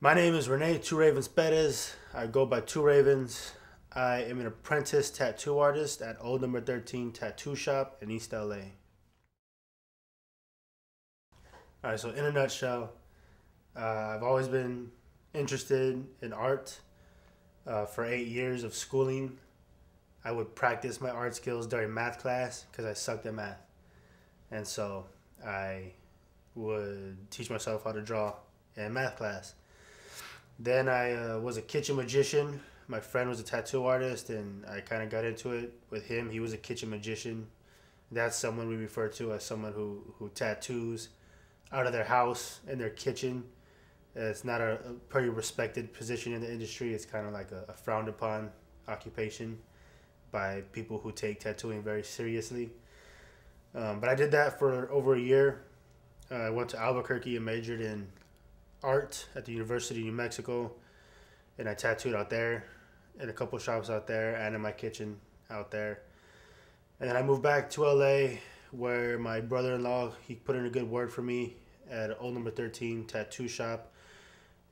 My name is Rene, Two Ravens Perez. I go by Two Ravens. I am an apprentice tattoo artist at Old Number 13 Tattoo Shop in East L.A. Alright, so in a nutshell, I've always been interested in art. For 8 years of schooling, I would practice my art skills during math class because I sucked at math. And so I would teach myself how to draw in math class. Then I was a kitchen magician. My friend was a tattoo artist, and I kind of got into it with him. He was a kitchen magician. That's someone we refer to as someone who tattoos out of their house in their kitchen. It's not a pretty respected position in the industry. It's kind of like a frowned upon occupation by people who take tattooing very seriously. But I did that for over a year. I went to Albuquerque and majored in art at the University of New Mexico, and I tattooed out there in a couple shops out there and in my kitchen out there. And then I moved back to LA, where my brother-in-law, he put in a good word for me at Old Number 13 Tattoo Shop.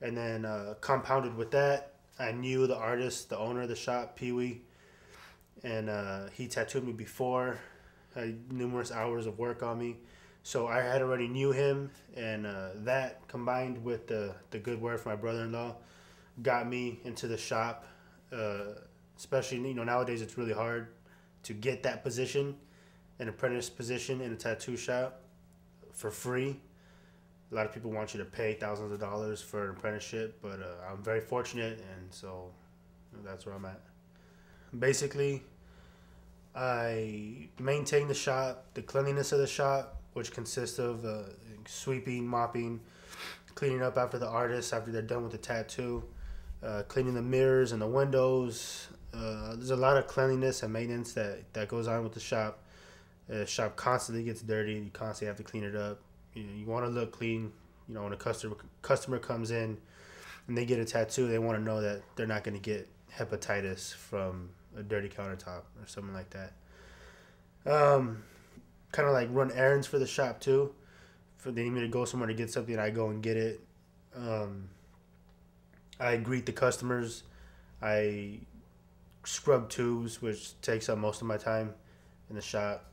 And then compounded with that, I knew the artist, the owner of the shop, Pewee, and he tattooed me before, had numerous hours of work on me. So I had already knew him, and that combined with the good word from my brother-in-law got me into the shop. Especially, nowadays it's really hard to get that position, an apprentice position in a tattoo shop for free. A lot of people want you to pay thousands of dollars for an apprenticeship, but I'm very fortunate, and so that's where I'm at. Basically, I maintain the shop, the cleanliness of the shop, which consists of sweeping, mopping, cleaning up after the artists after they're done with the tattoo, cleaning the mirrors and the windows. There's a lot of cleanliness and maintenance that goes on with the shop. The shop constantly gets dirty. You constantly have to clean it up. You want to look clean. When a customer comes in and they get a tattoo, they want to know that they're not going to get hepatitis from a dirty countertop or something like that. Kind of like run errands for the shop too. If they need me to go somewhere to get something, I go and get it. I greet the customers. I scrub tubes, which takes up most of my time in the shop.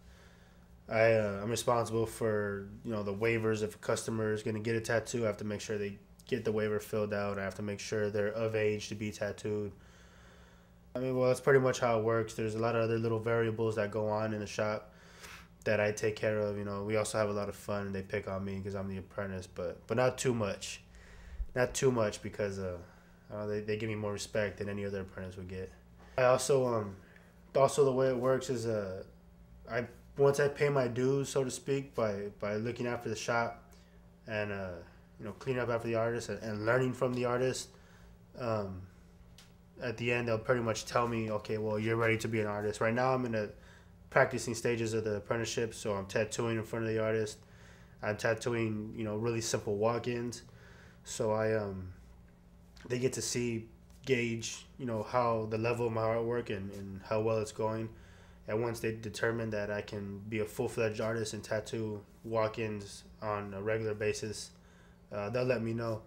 I'm responsible for the waivers. If a customer is going to get a tattoo, I have to make sure they get the waiver filled out. I have to make sure they're of age to be tattooed. Well, that's pretty much how it works. There's a lot of other little variables that go on in the shop that I take care of. We also have a lot of fun. They pick on me because I'm the apprentice, but not too much. Not too much because they give me more respect than any other apprentice would get. I also the way it works is once I pay my dues, so to speak, by looking after the shop and cleaning up after the artist and learning from the artist. At the end, they'll pretty much tell me, okay, well, you're ready to be an artist. Right now, I'm in the practicing stages of the apprenticeship, so I'm tattooing in front of the artist. I'm tattooing, really simple walk-ins. So they get to gauge, how the level of my artwork and how well it's going. And once they determine that I can be a full-fledged artist and tattoo walk-ins on a regular basis, they'll let me know.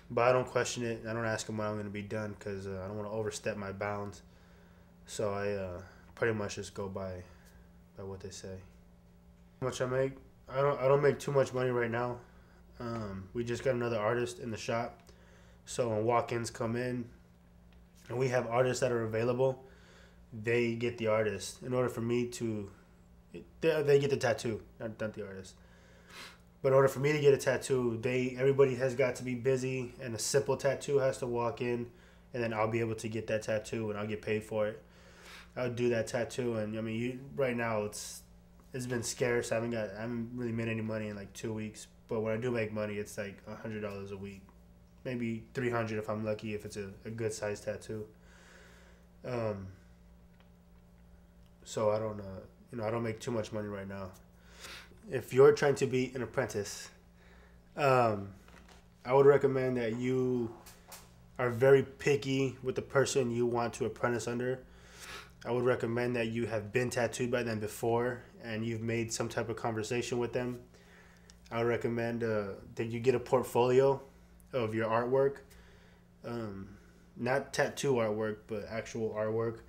But I don't question it. I don't ask them when I'm going to be done because I don't want to overstep my bounds. So I pretty much just go by what they say. How much I make? I don't make too much money right now. We just got another artist in the shop. So when walk-ins come in and we have artists that are available, they get the artist. In order for me to... They get the tattoo, not the artist. But in order for me to get a tattoo, everybody has got to be busy, and a simple tattoo has to walk in, and then I'll be able to get that tattoo, and I'll get paid for it. I'll do that tattoo, and right now it's been scarce. I haven't really made any money in like 2 weeks. But when I do make money, it's like $100 a week, maybe $300 if I'm lucky, if it's a good size tattoo. So I don't make too much money right now. If you're trying to be an apprentice, I would recommend that you are very picky with the person you want to apprentice under. I would recommend that you have been tattooed by them before and you've made some type of conversation with them. I would recommend that you get a portfolio of your artwork not tattoo artwork, but actual artwork.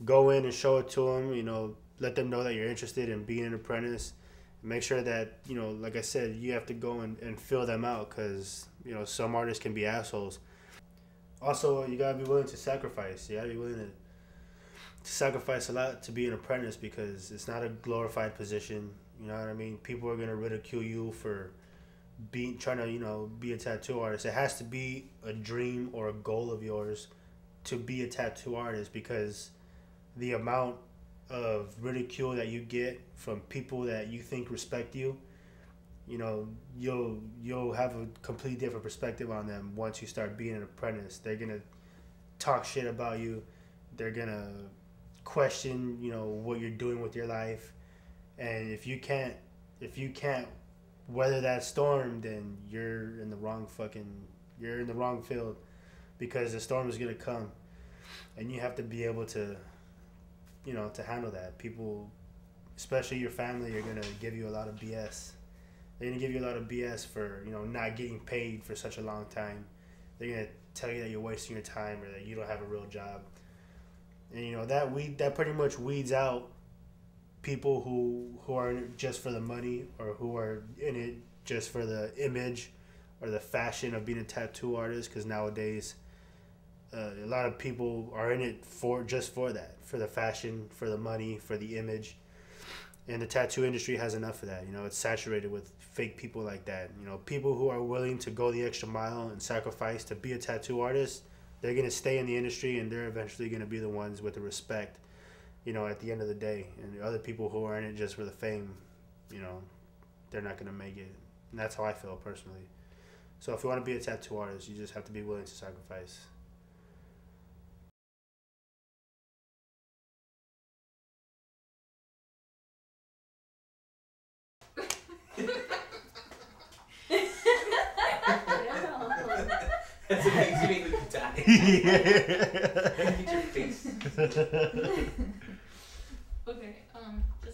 Go in and show it to them. Let them know that you're interested in being an apprentice. Make sure that like I said, you have to go and fill them out because some artists can be assholes. Also, you gotta be willing to sacrifice. You gotta be willing to sacrifice a lot to be an apprentice because it's not a glorified position. You know what I mean? People are gonna ridicule you for trying to be a tattoo artist. It has to be a dream or a goal of yours to be a tattoo artist because the amount of ridicule that you get from people that you think respect you, you'll have a completely different perspective on them once you start being an apprentice. They're gonna talk shit about you. They're gonna question what you're doing with your life, and if you can't weather that storm, then you're in the wrong field because the storm is gonna come, and you have to be able to to handle that. People, especially your family, are gonna give you a lot of BS. They're gonna give you a lot of BS for not getting paid for such a long time. They're gonna tell you that you're wasting your time or that you don't have a real job. And that pretty much weeds out people who are in it just for the money or who are in it just for the image or the fashion of being a tattoo artist. Because nowadays, a lot of people are in it for that, for the fashion, for the money, for the image. And the tattoo industry has enough of that. It's saturated with fake people like that. People who are willing to go the extra mile and sacrifice to be a tattoo artist, they're going to stay in the industry and they're eventually going to be the ones with the respect, at the end of the day. And the other people who are in it just for the fame, they're not going to make it. And that's how I feel personally. So if you want to be a tattoo artist, you just have to be willing to sacrifice. That's amazing. You make me die. Yeah. Get your face. Okay, just